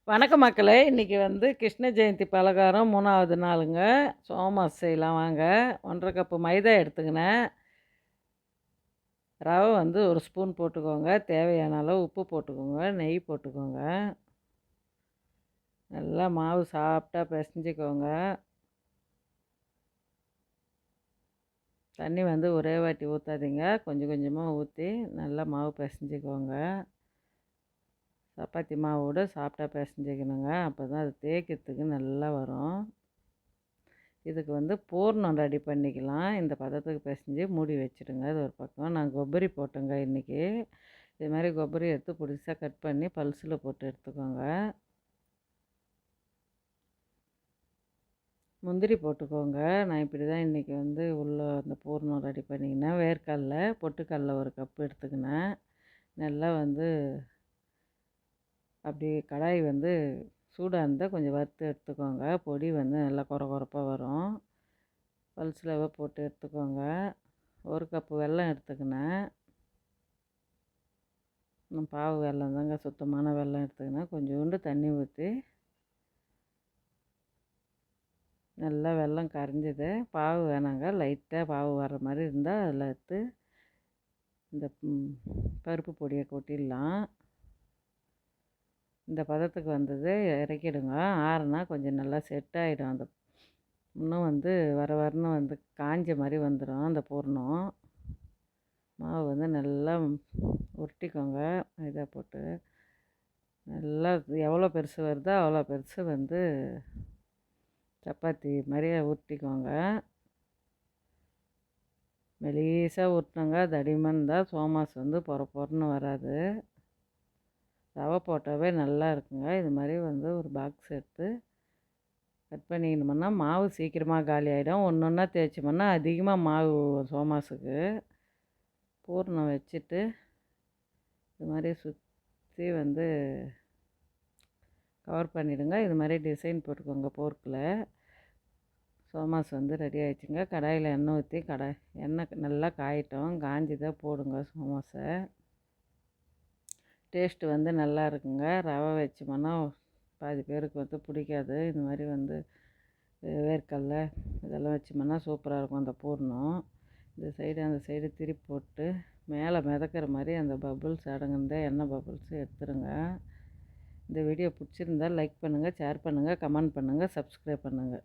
வணக்கம் மக்களே! இன்னைக்கு வந்து கிருஷ்ண ஜெயந்தி பலகாரம் 3வது நாளுங்க. சோமாஸ் செய்யலாம் வாங்க. 1 1/2 கப்பு மைதா எடுத்துக்கினேன். ரவை வந்து 1 ஸ்பூன் போட்டுக்கோங்க. தேவையான அளவு உப்பு போட்டுக்கோங்க. நெய் போட்டுக்கோங்க. நல்லா மாவு சாஃப்ட்டா பெசஞ்சுக்கோங்க. தண்ணி வந்து ஒரே வாட்டி ஊத்தாதீங்க. கொஞ்சம் கொஞ்சமா ஊத்தி நல்லா மாவு பெசஞ்சுக்கோங்க. சப்பாத்தி மாவோட சாஃப்ட்டா பெசஞ்சுக்கணுங்க. அப்பதான் அது தேய்க்கிறதுக்கு நல்லா வரும். இதுக்கு வந்து பூரணம் ரெடி பண்ணிக்கலாம். இந்த பதத்துக்கு பெசஞ்சு மூடி வச்சுடுங்க. அது ஒரு பக்கம். நான் கொబ్బரி போட்டேங்க இன்னைக்கு. இது மாரி கொబ్బரி எடுத்து பொடிசா கட் பண்ணி பல்ஸில் போட்டு எடுத்துக்கோங்க. முந்திரி போட்டுக்கோங்க. நான் இப்படி தான் இன்றைக்கி வந்து உள்ள அந்த பூரணம் ரெடி பண்ணிக்கினேன். வேர்க்கடல, பொட்டுக்கடல 1 கப் எடுத்துக்கினேன். நல்லா வந்து அப்படி கடாய் வந்து சூடாக இருந்தால் கொஞ்சம் வறுத்து எடுத்துக்கோங்க. பொடி வந்து நல்லா கொர கொரப்பாக வரும். பல்ஸில் போட்டு எடுத்துக்கோங்க. 1 கப்பு வெல்லம் எடுத்துக்கினேன். பாவு வெல்லம் தாங்க, சுத்தமான வெல்லம் எடுத்துக்கினேன். கொஞ்சோண்டு தண்ணி ஊற்றி நல்லா வெல்லம் கரைஞ்சிது. பாவு வேணாங்க, லைட்டாக பாவு வர்ற மாதிரி இருந்தால் அதில் எடுத்து இந்த பருப்பு பொடியை கொட்டிடலாம். இந்த பதத்துக்கு வந்தது இறக்கிடுங்க. ஆறுனா கொஞ்சம் நல்லா செட் ஆகிடும். அந்த இன்னும் வந்து வர வரன்னு வந்து காஞ்ச மாதிரி வந்துடும் அந்த பூரணம். மாவு வந்து நல்லா உருட்டிக்கோங்க மைதா போட்டு. நல்லா எவ்வளோ பெருசு வருதோ அவ்வளோ பெருசு வந்து சப்பாத்தி மாதிரியே உருட்டிக்கோங்க. மெலிசாக உருட்டினங்க. தடிமன் இருந்தால் சோமாஸ் வந்து பொற பொறன்னு வராது. ரவை போட்டாவே நல்லா இருக்குங்க. இது மாதிரி வந்து ஒரு பாக்ஸ் எடுத்து கட் பண்ணிக்கணுமுன்னா மாவு சீக்கிரமாக காலி ஆகிடும். ஒன்று ஒன்றா தேய்ச்சோம்னா அதிகமாக மாவு சோமாஸுக்கு. பூரணம் வச்சுட்டு இது மாதிரி சுற்றி வந்து கவர் பண்ணிவிடுங்க. இது மாதிரி டிசைன் போட்டுக்கோங்க போர்க்கில். சோமாஸ் வந்து ரெடி ஆகிடுச்சுங்க. கடாயில் எண்ணெய் ஊற்றி எண்ணெய் நல்லா காயட்டும். காஞ்சி தான் போடுங்க சோமாஸை. டேஸ்ட்டு வந்து நல்லா இருக்குங்க. ரவை வச்சோம்னா பாதி பேருக்கு வந்து பிடிக்காது. இது மாதிரி வந்து வேர்க்கடல இதெல்லாம் வச்சோம்னா சூப்பராக இருக்கும் அந்த பூரணம். இந்த சைடு அந்த சைடு திருப்பி போட்டு மேலே மிதக்கிற மாதிரி அந்த பபுள்ஸ் அடங்குந்த எண்ணெய் பபுள்ஸ் எடுத்துருங்க. இந்த வீடியோ பிடிச்சிருந்தால் லைக் பண்ணுங்கள், ஷேர் பண்ணுங்கள், கமெண்ட் பண்ணுங்கள், சப்ஸ்கிரைப் பண்ணுங்கள்.